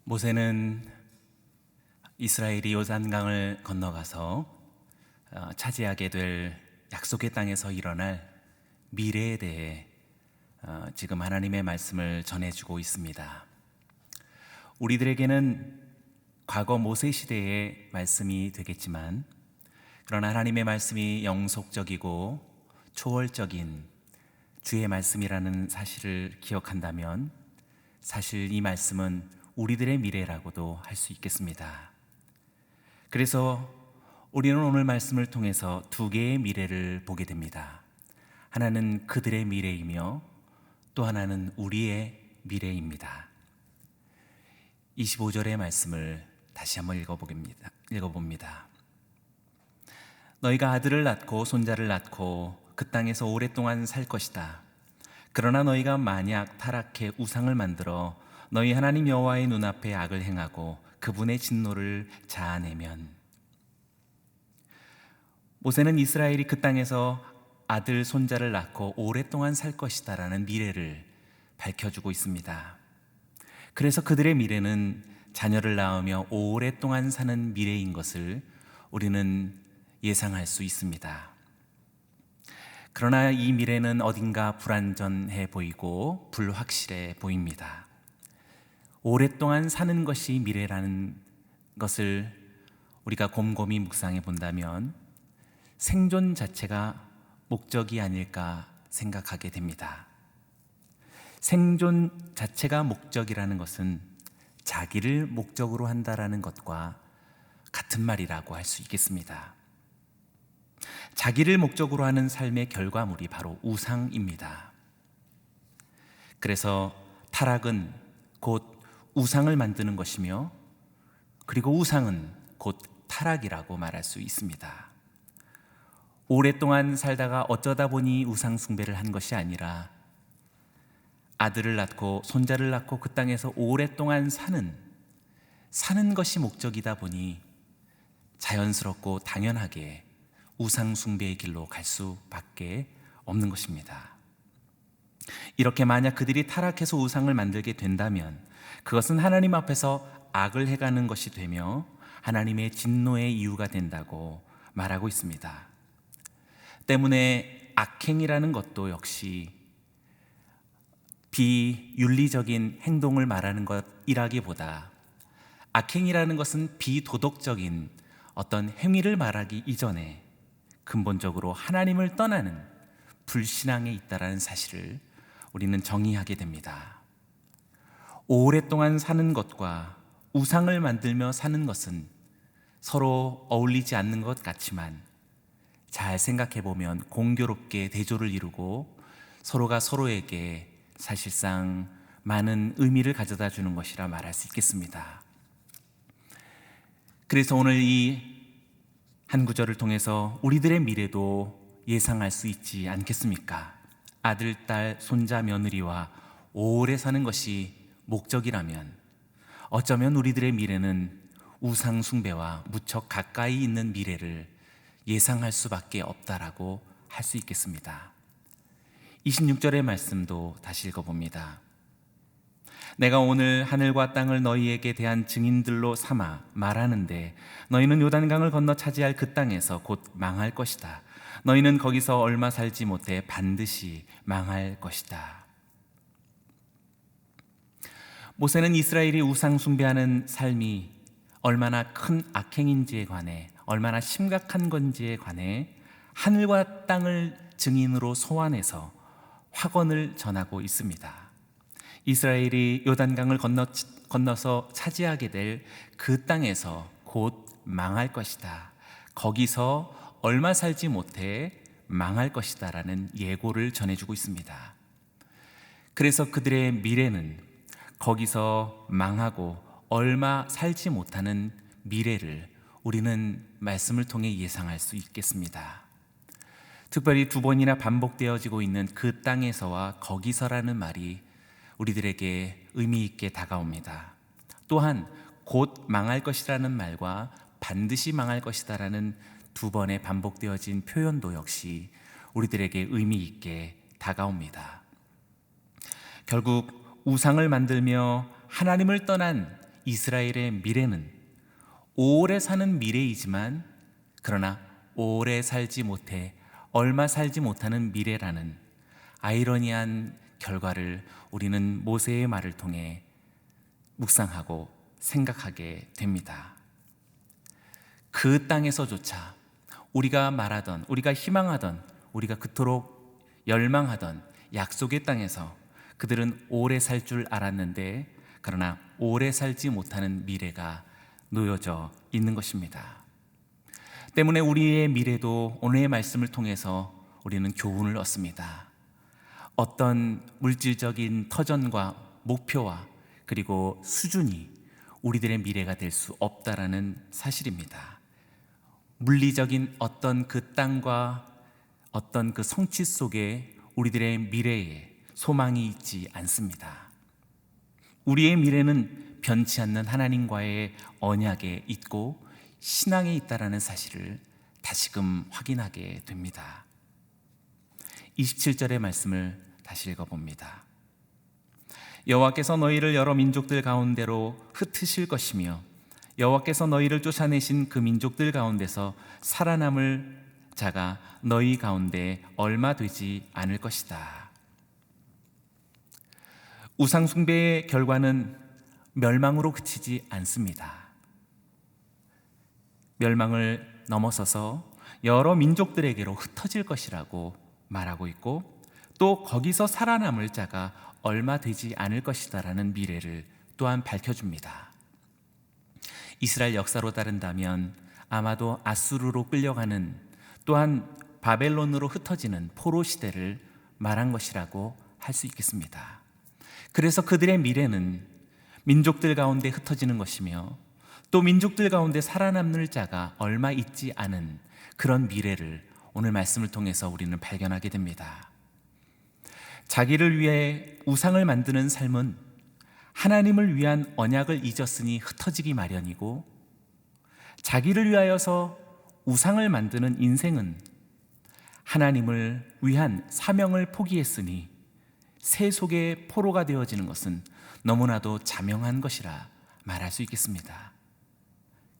모세는 이스라엘이 요단강을 건너가서 차지하게 될 약속의 땅에서 일어날 미래에 대해 지금 하나님의 말씀을 전해주고 있습니다. 우리들에게는 과거 모세 시대의 말씀이 되겠지만, 그러나 하나님의 말씀이 영속적이고 초월적인 주의 말씀이라는 사실을 기억한다면 사실 이 말씀은 우리들의 미래라고도 할 수 있겠습니다. 그래서 우리는 오늘 말씀을 통해서 두 개의 미래를 보게 됩니다. 하나는 그들의 미래이며 또 하나는 우리의 미래입니다. 25절의 말씀을 다시 한번 읽어봅니다. 너희가 아들을 낳고 손자를 낳고 그 땅에서 오랫동안 살 것이다. 그러나 너희가 만약 타락해 우상을 만들어 너희 하나님 여호와의 눈앞에 악을 행하고 그분의 진노를 자아내면. 모세는 이스라엘이 그 땅에서 아들, 손자를 낳고 오랫동안 살 것이다 라는 미래를 밝혀주고 있습니다. 그래서 그들의 미래는 자녀를 낳으며 오랫동안 사는 미래인 것을 우리는 예상할 수 있습니다. 그러나 이 미래는 어딘가 불완전해 보이고 불확실해 보입니다. 오랫동안 사는 것이 미래라는 것을 우리가 곰곰이 묵상해 본다면 생존 자체가 목적이 아닐까 생각하게 됩니다. 생존 자체가 목적이라는 것은 자기를 목적으로 한다라는 것과 같은 말이라고 할 수 있겠습니다. 자기를 목적으로 하는 삶의 결과물이 바로 우상입니다. 그래서 타락은 곧 우상을 만드는 것이며, 그리고 우상은 곧 타락이라고 말할 수 있습니다. 오랫동안 살다가 어쩌다 보니 우상 숭배를 한 것이 아니라 아들을 낳고 손자를 낳고 그 땅에서 오랫동안 사는 것이 목적이다 보니 자연스럽고 당연하게 우상 숭배의 길로 갈 수밖에 없는 것입니다. 이렇게 만약 그들이 타락해서 우상을 만들게 된다면 그것은 하나님 앞에서 악을 행하는 것이 되며 하나님의 진노의 이유가 된다고 말하고 있습니다. 때문에 악행이라는 것도 역시 비윤리적인 행동을 말하는 것이라기보다 악행이라는 것은 비도덕적인 어떤 행위를 말하기 이전에 근본적으로 하나님을 떠나는 불신앙에 있다라는 사실을 우리는 정의하게 됩니다. 오랫동안 사는 것과 우상을 만들며 사는 것은 서로 어울리지 않는 것 같지만 잘 생각해 보면 공교롭게 대조를 이루고 서로가 서로에게 사실상 많은 의미를 가져다 주는 것이라 말할 수 있겠습니다. 그래서 오늘 이 한 구절을 통해서 우리들의 미래도 예상할 수 있지 않겠습니까? 아들, 딸, 손자, 며느리와 오래 사는 것이 목적이라면 어쩌면 우리들의 미래는 우상 숭배와 무척 가까이 있는 미래를 예상할 수밖에 없다라고 할 수 있겠습니다. 26절의 말씀도 다시 읽어봅니다. 내가 오늘 하늘과 땅을 너희에게 대한 증인들로 삼아 말하는데 너희는 요단강을 건너 차지할 그 땅에서 곧 망할 것이다. 너희는 거기서 얼마 살지 못해 반드시 망할 것이다. 모세는 이스라엘이 우상 숭배하는 삶이 얼마나 큰 악행인지에 관해, 얼마나 심각한 건지에 관해 하늘과 땅을 증인으로 소환해서 확언을 전하고 있습니다. 이스라엘이 요단강을 건너서 차지하게 될 그 땅에서 곧 망할 것이다. 거기서 얼마 살지 못해 망할 것이다 라는 예고를 전해주고 있습니다. 그래서 그들의 미래는 거기서 망하고 얼마 살지 못하는 미래를 우리는 말씀을 통해 예상할 수 있겠습니다. 특별히 두 번이나 반복되어지고 있는 그 땅에서와 거기서라는 말이 우리들에게 의미 있게 다가옵니다. 또한 곧 망할 것이라는 말과 반드시 망할 것이다라는 두 번의 반복되어진 표현도 역시 우리들에게 의미 있게 다가옵니다. 결국 우상을 만들며 하나님을 떠난 이스라엘의 미래는 오래 사는 미래이지만 그러나 오래 살지 못해 얼마 살지 못하는 미래라는 아이러니한 결과를 우리는 모세의 말을 통해 묵상하고 생각하게 됩니다. 그 땅에서조차 우리가 말하던, 우리가 희망하던, 우리가 그토록 열망하던 약속의 땅에서 그들은 오래 살 줄 알았는데 그러나 오래 살지 못하는 미래가 놓여져 있는 것입니다. 때문에 우리의 미래도 오늘의 말씀을 통해서 우리는 교훈을 얻습니다. 어떤 물질적인 터전과 목표와 그리고 수준이 우리들의 미래가 될 수 없다라는 사실입니다. 물리적인 어떤 그 땅과 어떤 그 성취 속에 우리들의 미래에 소망이 있지 않습니다. 우리의 미래는 변치 않는 하나님과의 언약에 있고 신앙에 있다라는 사실을 다시금 확인하게 됩니다. 27절의 말씀을 다시 읽어봅니다. 여호와께서 너희를 여러 민족들 가운데로 흩으실 것이며 여호와께서 너희를 쫓아내신 그 민족들 가운데서 살아남을 자가 너희 가운데 얼마 되지 않을 것이다. 우상 숭배의 결과는 멸망으로 그치지 않습니다. 멸망을 넘어서서 여러 민족들에게로 흩어질 것이라고 말하고 있고 또 거기서 살아남을 자가 얼마 되지 않을 것이다라는 미래를 또한 밝혀줍니다. 이스라엘 역사로 따른다면 아마도 아수르로 끌려가는 또한 바벨론으로 흩어지는 포로 시대를 말한 것이라고 할 수 있겠습니다. 그래서 그들의 미래는 민족들 가운데 흩어지는 것이며 또 민족들 가운데 살아남는 자가 얼마 있지 않은 그런 미래를 오늘 말씀을 통해서 우리는 발견하게 됩니다. 자기를 위해 우상을 만드는 삶은 하나님을 위한 언약을 잊었으니 흩어지기 마련이고 자기를 위하여서 우상을 만드는 인생은 하나님을 위한 사명을 포기했으니 새 속의 포로가 되어지는 것은 너무나도 자명한 것이라 말할 수 있겠습니다.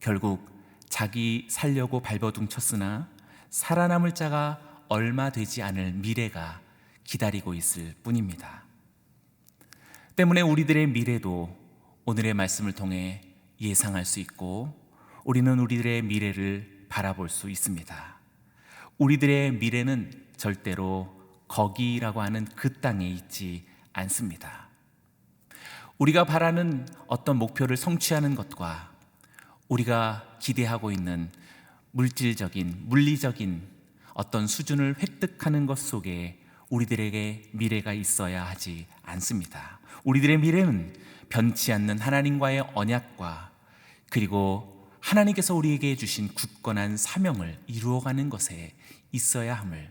결국 자기 살려고 발버둥 쳤으나 살아남을 자가 얼마 되지 않을 미래가 기다리고 있을 뿐입니다. 때문에 우리들의 미래도 오늘의 말씀을 통해 예상할 수 있고 우리는 우리들의 미래를 바라볼 수 있습니다. 우리들의 미래는 절대로 거기라고 하는 그 땅에 있지 않습니다. 우리가 바라는 어떤 목표를 성취하는 것과 우리가 기대하고 있는 물질적인, 물리적인 어떤 수준을 획득하는 것 속에 우리들에게 미래가 있어야 하지 않습니다. 우리들의 미래는 변치 않는 하나님과의 언약과 그리고 하나님께서 우리에게 주신 굳건한 사명을 이루어가는 것에 있어야 함을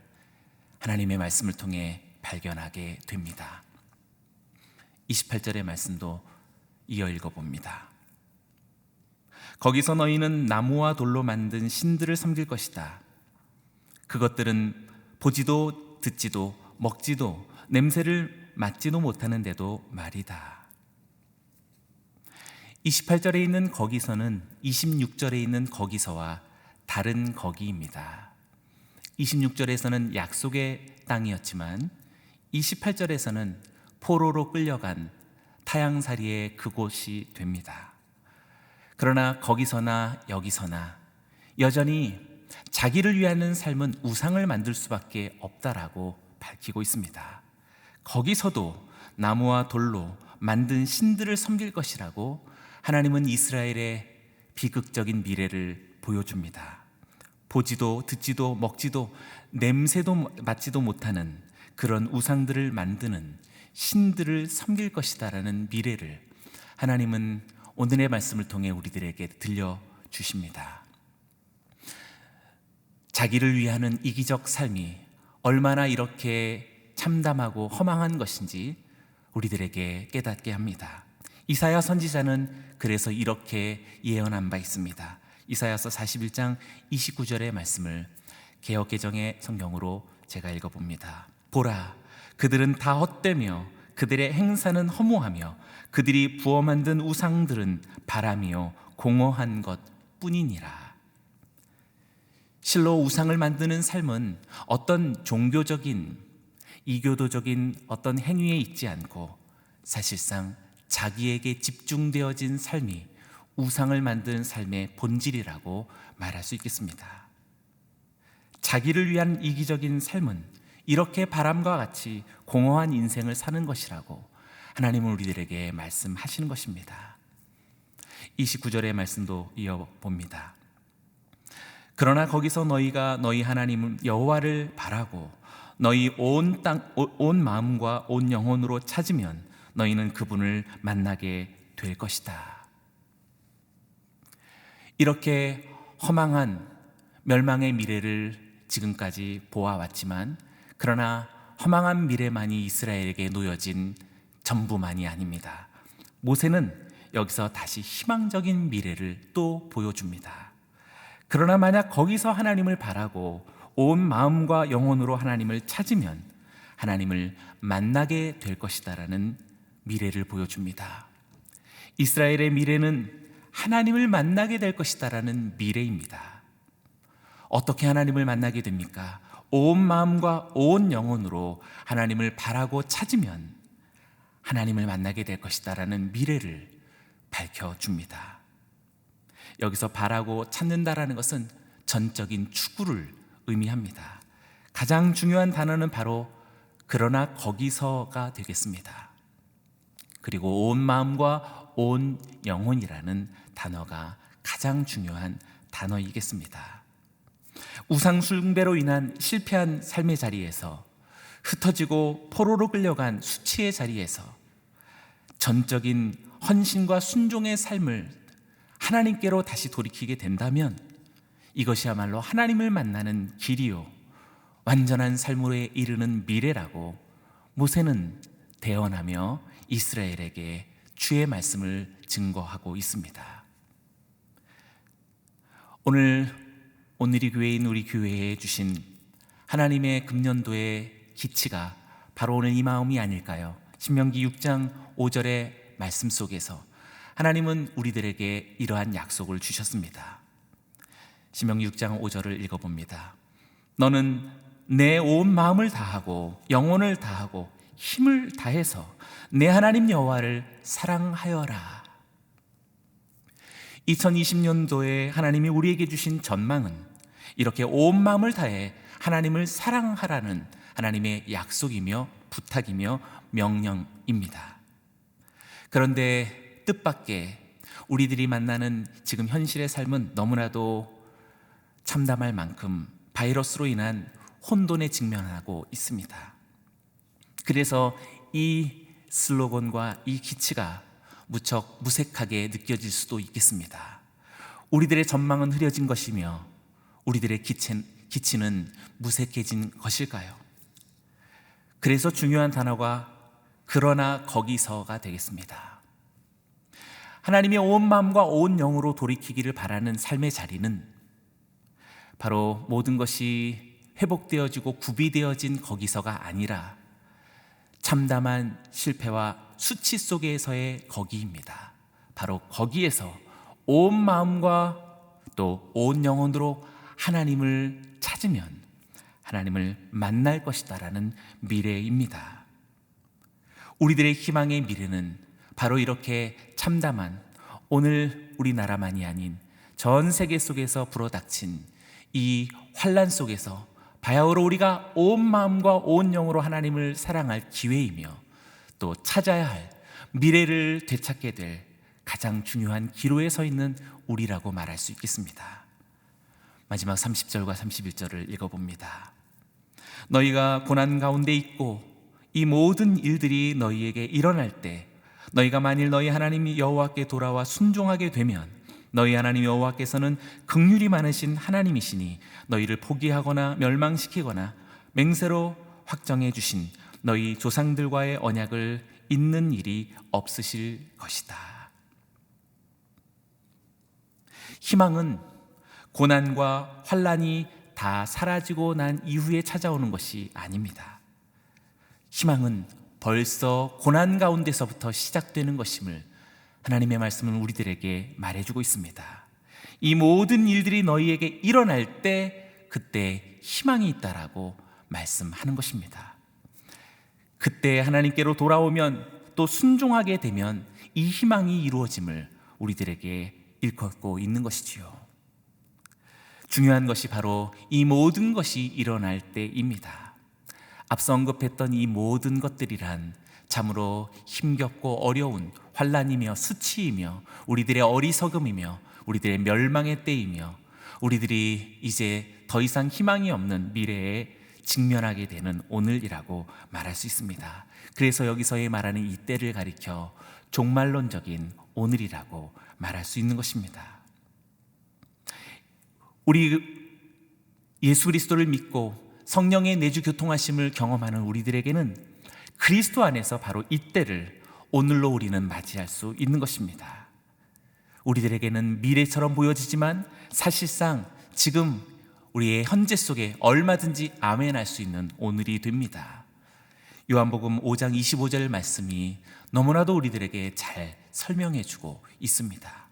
하나님의 말씀을 통해 발견하게 됩니다. 28절의 말씀도 이어 읽어봅니다. 거기서 너희는 나무와 돌로 만든 신들을 섬길 것이다. 그것들은 보지도 듣지도 먹지도 냄새를 맡지도 못하는데도 말이다. 28절에 있는 거기서는 26절에 있는 거기서와 다른 거기입니다. 26절에서는 약속의 땅이었지만 28절에서는 포로로 끌려간 타향살이의 그곳이 됩니다. 그러나 거기서나 여기서나 여전히 자기를 위하는 삶은 우상을 만들 수밖에 없다라고 밝히고 있습니다. 거기서도 나무와 돌로 만든 신들을 섬길 것이라고 하나님은 이스라엘의 비극적인 미래를 보여줍니다. 보지도 듣지도 먹지도 냄새도 맡지도 못하는 그런 우상들을 만드는 신들을 섬길 것이다라는 미래를 하나님은 오늘의 말씀을 통해 우리들에게 들려주십니다. 자기를 위하는 이기적 삶이 얼마나 이렇게 참담하고 허망한 것인지 우리들에게 깨닫게 합니다. 이사야 선지자는 그래서 이렇게 예언한 바 있습니다. 이사야서 41장 29절의 말씀을 개역개정의 성경으로 제가 읽어봅니다. 보라, 그들은 다 헛되며 그들의 행사는 허무하며 그들이 부어 만든 우상들은 바람이요 공허한 것 뿐이니라. 실로 우상을 만드는 삶은 어떤 종교적인 이교도적인 어떤 행위에 있지 않고 사실상 자기에게 집중되어진 삶이 우상을 만드는 삶의 본질이라고 말할 수 있겠습니다. 자기를 위한 이기적인 삶은 이렇게 바람과 같이 공허한 인생을 사는 것이라고 하나님은 우리들에게 말씀하시는 것입니다. 29절의 말씀도 이어봅니다. 그러나 거기서 너희가 너희 하나님 여호와를 바라고 너희 온 마음과 온 영혼으로 찾으면 너희는 그분을 만나게 될 것이다. 이렇게 허망한 멸망의 미래를 지금까지 보아왔지만 그러나 허망한 미래만이 이스라엘에게 놓여진 전부만이 아닙니다. 모세는 여기서 다시 희망적인 미래를 또 보여줍니다. 그러나 만약 거기서 하나님을 바라고 온 마음과 영혼으로 하나님을 찾으면 하나님을 만나게 될 것이다라는 미래를 보여줍니다. 이스라엘의 미래는 하나님을 만나게 될 것이다라는 미래입니다. 어떻게 하나님을 만나게 됩니까? 온 마음과 온 영혼으로 하나님을 바라고 찾으면 하나님을 만나게 될 것이다라는 미래를 밝혀줍니다. 여기서 바라고 찾는다라는 것은 전적인 추구를 의미합니다. 가장 중요한 단어는 바로 그러나 거기서가 되겠습니다. 그리고 온 마음과 온 영혼이라는 단어가 가장 중요한 단어이겠습니다. 우상 숭배로 인한 실패한 삶의 자리에서 흩어지고 포로로 끌려간 수치의 자리에서 전적인 헌신과 순종의 삶을 하나님께로 다시 돌이키게 된다면 이것이야말로 하나님을 만나는 길이요 완전한 삶으로 이르는 미래라고 모세는 대언하며 이스라엘에게 주의 말씀을 증거하고 있습니다. 오늘이 교회인 우리 교회에 주신 하나님의 금년도의 기치가 바로 오늘 이 마음이 아닐까요? 신명기 6장 5절의 말씀 속에서 하나님은 우리들에게 이러한 약속을 주셨습니다. 신명기 6장 5절을 읽어봅니다. 너는 내 온 마음을 다하고 영혼을 다하고 힘을 다해서 내 하나님 여호와를 사랑하여라. 2020년도에 하나님이 우리에게 주신 전망은 이렇게 온 마음을 다해 하나님을 사랑하라는 하나님의 약속이며 부탁이며 명령입니다. 그런데 뜻밖의 우리들이 만나는 지금 현실의 삶은 너무나도 참담할 만큼 바이러스로 인한 혼돈에 직면하고 있습니다. 그래서 이 슬로건과 이 기치가 무척 무색하게 느껴질 수도 있겠습니다. 우리들의 전망은 흐려진 것이며 우리들의 기치는 무색해진 것일까요? 그래서 중요한 단어가 그러나 거기서가 되겠습니다. 하나님의 온 마음과 온 영으로 돌이키기를 바라는 삶의 자리는 바로 모든 것이 회복되어지고 구비되어진 거기서가 아니라 참담한 실패와 수치 속에서의 거기입니다. 바로 거기에서 온 마음과 또 온 영혼으로 하나님을 찾으면 하나님을 만날 것이다라는 미래입니다. 우리들의 희망의 미래는 바로 이렇게 참담한 오늘 우리나라만이 아닌 전 세계 속에서 불어닥친 이 환난 속에서 바야흐로 우리가 온 마음과 온 영으로 하나님을 사랑할 기회이며 또 찾아야 할 미래를 되찾게 될 가장 중요한 기로에 서 있는 우리라고 말할 수 있겠습니다. 마지막 30절과 31절을 읽어봅니다. 너희가 고난 가운데 있고 이 모든 일들이 너희에게 일어날 때 너희가 만일 너희 하나님 여호와께 돌아와 순종하게 되면 너희 하나님 여호와께서는 긍휼이 많으신 하나님이시니 너희를 포기하거나 멸망시키거나 맹세로 확정해 주신 너희 조상들과의 언약을 잇는 일이 없으실 것이다. 희망은 고난과 환난이 다 사라지고 난 이후에 찾아오는 것이 아닙니다. 희망은 벌써 고난 가운데서부터 시작되는 것임을 하나님의 말씀은 우리들에게 말해주고 있습니다. 이 모든 일들이 너희에게 일어날 때 그때 희망이 있다라고 말씀하는 것입니다. 그때 하나님께로 돌아오면 또 순종하게 되면 이 희망이 이루어짐을 우리들에게 일컫고 있는 것이지요. 중요한 것이 바로 이 모든 것이 일어날 때입니다. 앞서 언급했던 이 모든 것들이란 참으로 힘겹고 어려운 환난이며 수치이며 우리들의 어리석음이며 우리들의 멸망의 때이며 우리들이 이제 더 이상 희망이 없는 미래에 직면하게 되는 오늘이라고 말할 수 있습니다. 그래서 여기서의 말하는 이 때를 가리켜 종말론적인 오늘이라고 말할 수 있는 것입니다. 우리 예수 그리스도를 믿고 성령의 내주 교통하심을 경험하는 우리들에게는 그리스도 안에서 바로 이 때를 오늘로 우리는 맞이할 수 있는 것입니다. 우리들에게는 미래처럼 보여지지만 사실상 지금 우리의 현재 속에 얼마든지 아멘할 수 있는 오늘이 됩니다. 요한복음 5장 25절 말씀이 너무나도 우리들에게 잘 설명해주고 있습니다.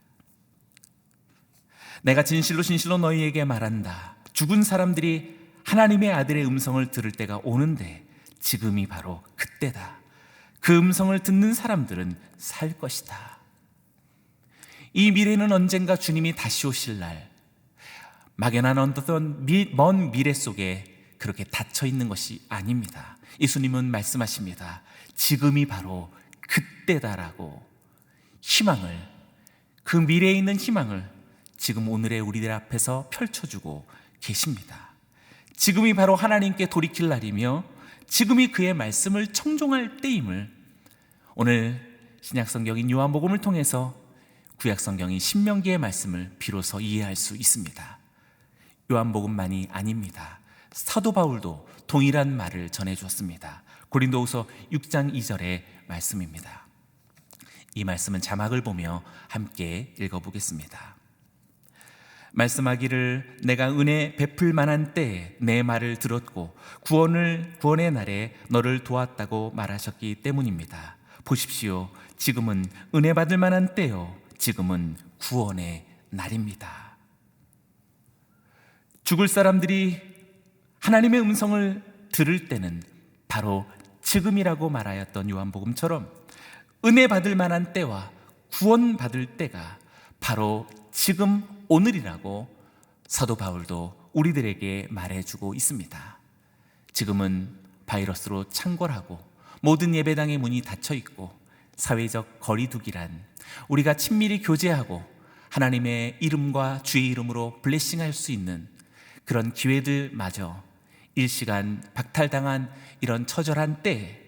내가 진실로 진실로 너희에게 말한다. 죽은 사람들이 하나님의 아들의 음성을 들을 때가 오는데 지금이 바로 그때다. 그 음성을 듣는 사람들은 살 것이다. 이 미래는 언젠가 주님이 다시 오실 날 막연한 어떤 먼 미래 속에 그렇게 닫혀 있는 것이 아닙니다. 예수님은 말씀하십니다. 지금이 바로 그때다라고 희망을, 그 미래에 있는 희망을 지금 오늘의 우리들 앞에서 펼쳐주고 계십니다. 지금이 바로 하나님께 돌이킬 날이며 지금이 그의 말씀을 청종할 때임을 오늘 신약성경인 요한복음을 통해서 구약성경인 신명기의 말씀을 비로소 이해할 수 있습니다. 요한복음만이 아닙니다. 사도 바울도 동일한 말을 전해주었습니다. 고린도후서 6장 2절의 말씀입니다. 이 말씀은 자막을 보며 함께 읽어보겠습니다. 말씀하기를 내가 은혜 베풀 만한 때에 내 말을 들었고 구원의 날에 너를 도왔다고 말하셨기 때문입니다. 보십시오. 지금은 은혜 받을 만한 때요. 지금은 구원의 날입니다. 죽을 사람들이 하나님의 음성을 들을 때는 바로 지금이라고 말하였던 요한복음처럼 은혜 받을 만한 때와 구원 받을 때가 바로 지금 오늘이라고 사도 바울도 우리들에게 말해주고 있습니다. 지금은 바이러스로 창궐하고 모든 예배당의 문이 닫혀 있고 사회적 거리두기란 우리가 친밀히 교제하고 하나님의 이름과 주의 이름으로 블레싱할 수 있는 그런 기회들마저 일시간 박탈당한 이런 처절한 때에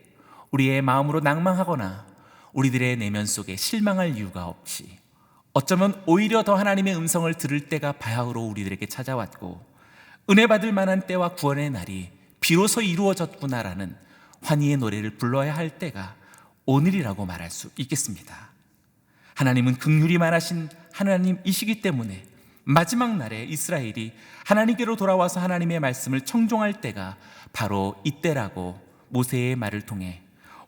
우리의 마음으로 낭망하거나 우리들의 내면 속에 실망할 이유가 없이 어쩌면 오히려 더 하나님의 음성을 들을 때가 바야흐로 우리들에게 찾아왔고 은혜 받을 만한 때와 구원의 날이 비로소 이루어졌구나라는 환희의 노래를 불러야 할 때가 오늘이라고 말할 수 있겠습니다. 하나님은 긍휼이 많으신 하나님이시기 때문에 마지막 날에 이스라엘이 하나님께로 돌아와서 하나님의 말씀을 청종할 때가 바로 이때라고 모세의 말을 통해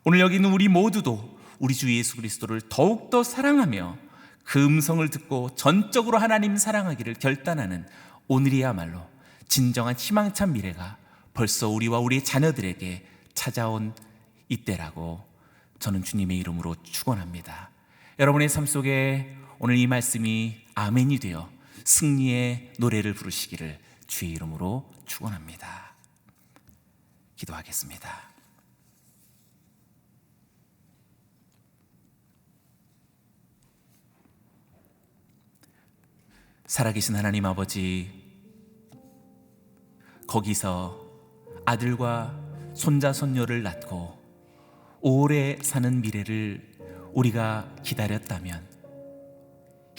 오늘 여기 있는 우리 모두도 우리 주 예수 그리스도를 더욱더 사랑하며 그 음성을 듣고 전적으로 하나님 사랑하기를 결단하는 오늘이야말로 진정한 희망찬 미래가 벌써 우리와 우리의 자녀들에게 찾아온 이때라고 저는 주님의 이름으로 축원합니다. 여러분의 삶 속에 오늘 이 말씀이 아멘이 되어 승리의 노래를 부르시기를 주의 이름으로 축원합니다. 기도하겠습니다. 살아계신 하나님 아버지, 거기서 아들과 손자 손녀를 낳고 오래 사는 미래를 우리가 기다렸다면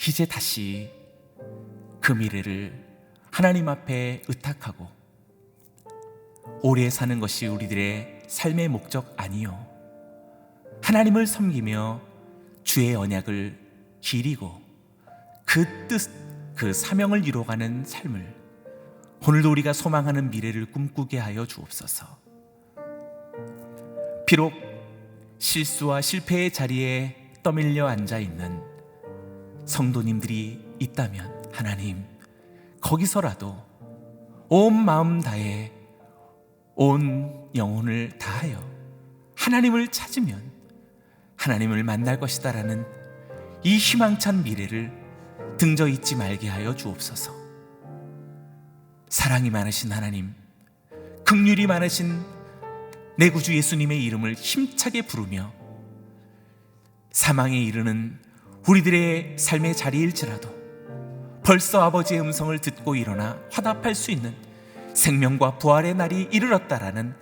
이제 다시 그 미래를 하나님 앞에 의탁하고 오래 사는 것이 우리들의 삶의 목적 아니요, 하나님을 섬기며 주의 언약을 기리고 그 뜻, 그 사명을 이루어가는 삶을 오늘도 우리가 소망하는 미래를 꿈꾸게 하여 주옵소서. 비록 실수와 실패의 자리에 떠밀려 앉아 있는 성도님들이 있다면 하나님, 거기서라도 온 마음 다해 온 영혼을 다하여 하나님을 찾으면 하나님을 만날 것이다라는 이 희망찬 미래를 등져 잊지 말게 하여 주옵소서. 사랑이 많으신 하나님, 긍휼이 많으신 내 구주 예수님의 이름을 힘차게 부르며 사망에 이르는 우리들의 삶의 자리일지라도 벌써 아버지의 음성을 듣고 일어나 화답할 수 있는 생명과 부활의 날이 이르렀다라는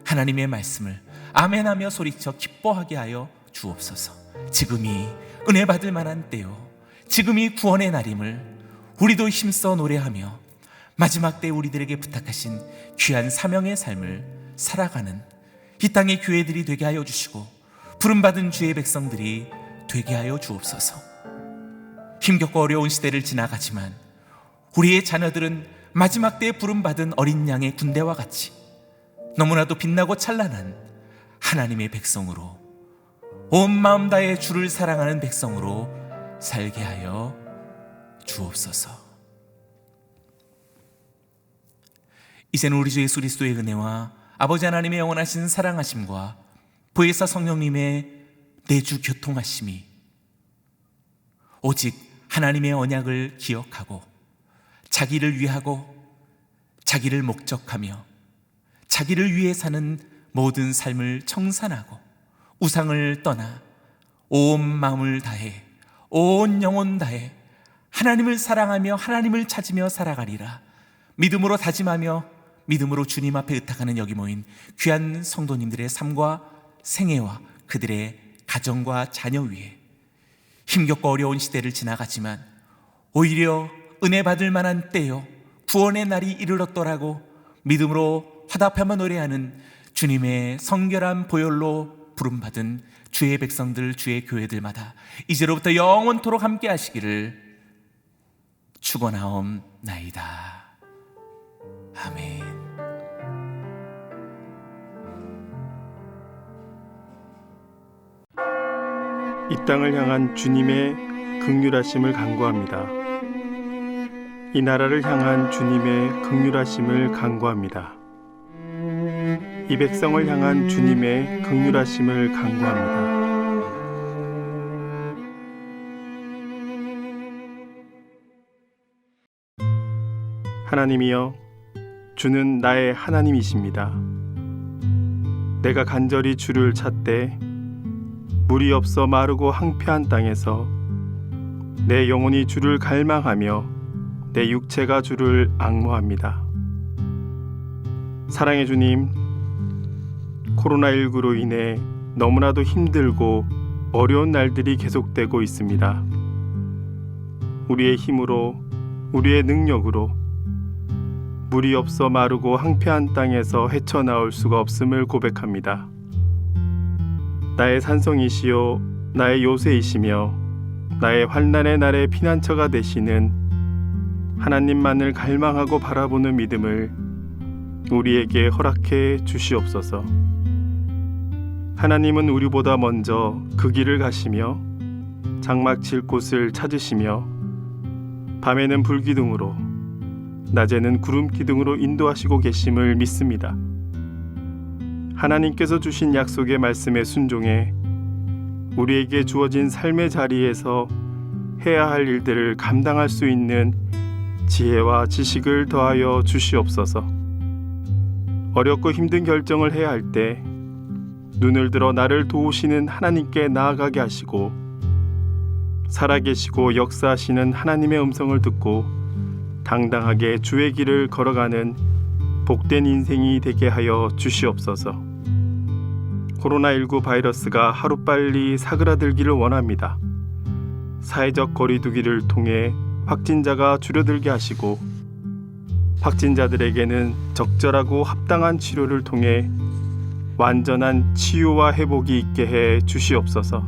하나님의 말씀을 아멘하며 소리쳐 기뻐하게 하여 주옵소서. 지금이 은혜 받을 만한 때요, 지금이 구원의 날임을 우리도 힘써 노래하며 마지막 때 우리들에게 부탁하신 귀한 사명의 삶을 살아가는 이 땅의 교회들이 되게 하여 주시고 부름받은 주의 백성들이 되게 하여 주옵소서. 힘겹고 어려운 시대를 지나가지만 우리의 자녀들은 마지막 때에 부름받은 어린 양의 군대와 같이 너무나도 빛나고 찬란한 하나님의 백성으로, 온 마음 다해 주를 사랑하는 백성으로 살게 하여 주옵소서. 이제는 우리 주 예수 그리스도의 은혜와 아버지 하나님의 영원하신 사랑하심과 보혜사 성령님의 내주 교통하심이 오직 하나님의 언약을 기억하고 자기를 위하고 자기를 목적하며 자기를 위해 사는 모든 삶을 청산하고 우상을 떠나 온 마음을 다해 온 영혼 다해 하나님을 사랑하며 하나님을 찾으며 살아가리라 믿음으로 다짐하며 믿음으로 주님 앞에 의탁하는 여기 모인 귀한 성도님들의 삶과 생애와 그들의 가정과 자녀 위에 힘겹고 어려운 시대를 지나가지만 오히려 은혜 받을 만한 때요, 구원의 날이 이르렀더라고 믿음으로 화답하며 노래하는 주님의 성결한 보혈로 부름받은 주의 백성들, 주의 교회들마다 이제로부터 영원토록 함께 하시기를 축원하옵나이다. 아멘. 이 땅을 향한 주님의 긍휼하심을 간구합니다. 이 나라를 향한 주님의 긍휼하심을 간구합니다. 이 백성을 향한 주님의 긍휼하심을 간구합니다. 하나님이여, 주는 나의 하나님이십니다. 내가 간절히 주를 찾되 물이 없어 마르고 황폐한 땅에서 내 영혼이 주를 갈망하며 내 육체가 주를 앙모합니다. 사랑의 주님, 코로나19로 인해 너무나도 힘들고 어려운 날들이 계속되고 있습니다. 우리의 힘으로, 우리의 능력으로 물이 없어 마르고 황폐한 땅에서 헤쳐나올 수가 없음을 고백합니다. 나의 산성이시요 나의 요새이시며 나의 환난의 날의 피난처가 되시는 하나님만을 갈망하고 바라보는 믿음을 우리에게 허락해 주시옵소서. 하나님은 우리보다 먼저 그 길을 가시며 장막 칠 곳을 찾으시며 밤에는 불기둥으로 낮에는 구름기둥으로 인도하시고 계심을 믿습니다. 하나님께서 주신 약속의 말씀에 순종해 우리에게 주어진 삶의 자리에서 해야 할 일들을 감당할 수 있는 지혜와 지식을 더하여 주시옵소서. 어렵고 힘든 결정을 해야 할 때 눈을 들어 나를 도우시는 하나님께 나아가게 하시고 살아계시고 역사하시는 하나님의 음성을 듣고 당당하게 주의 길을 걸어가는 복된 인생이 되게 하여 주시옵소서. 코로나19 바이러스가 하루빨리 사그라들기를 원합니다. 사회적 거리두기를 통해 확진자가 줄어들게 하시고 확진자들에게는 적절하고 합당한 치료를 통해 완전한 치유와 회복이 있게 해 주시옵소서.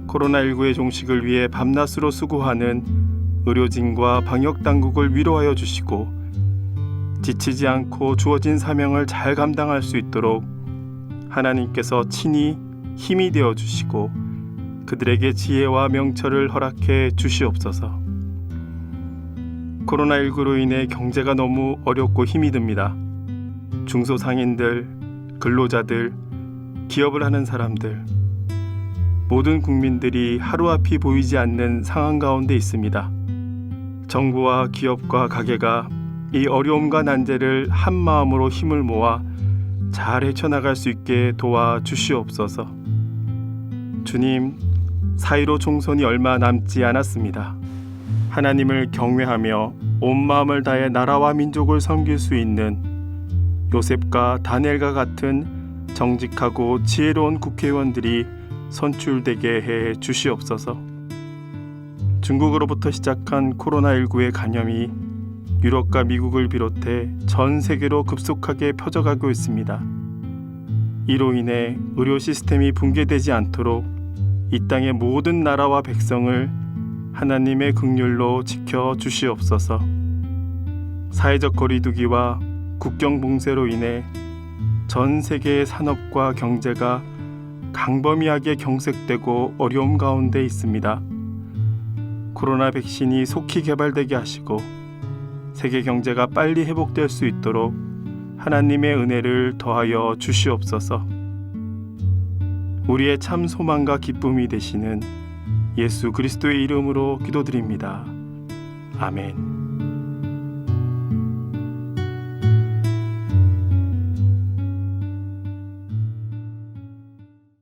코로나19의 종식을 위해 밤낮으로 수고하는 의료진과 방역당국을 위로하여 주시고 지치지 않고 주어진 사명을 잘 감당할 수 있도록 하나님께서 친히 힘이 되어 주시고 그들에게 지혜와 명철을 허락해 주시옵소서. 코로나19로 인해 경제가 너무 어렵고 힘이 듭니다. 중소상인들, 근로자들, 기업을 하는 사람들, 모든 국민들이 하루앞이 보이지 않는 상황 가운데 있습니다. 정부와 기업과 가게가 이 어려움과 난제를 한 마음으로 힘을 모아 잘 헤쳐나갈 수 있게 도와주시옵소서. 주님, 4.15 총선이 얼마 남지 않았습니다. 하나님을 경외하며 온 마음을 다해 나라와 민족을 섬길 수 있는 요셉과 다니엘과 같은 정직하고 지혜로운 국회의원들이 선출되게 해 주시옵소서. 중국으로부터 시작한 코로나19의 감염이 유럽과 미국을 비롯해 전 세계로 급속하게 퍼져가고 있습니다. 이로 인해 의료 시스템이 붕괴되지 않도록 이 땅의 모든 나라와 백성을 하나님의 긍휼로 지켜 주시옵소서. 사회적 거리두기와 국경 봉쇄로 인해 전 세계의 산업과 경제가 강범위하게 경색되고 어려움 가운데 있습니다. 코로나 백신이 속히 개발되게 하시고 세계 경제가 빨리 회복될 수 있도록 하나님의 은혜를 더하여 주시옵소서. 우리의 참 소망과 기쁨이 되시는 예수 그리스도의 이름으로 기도드립니다. 아멘.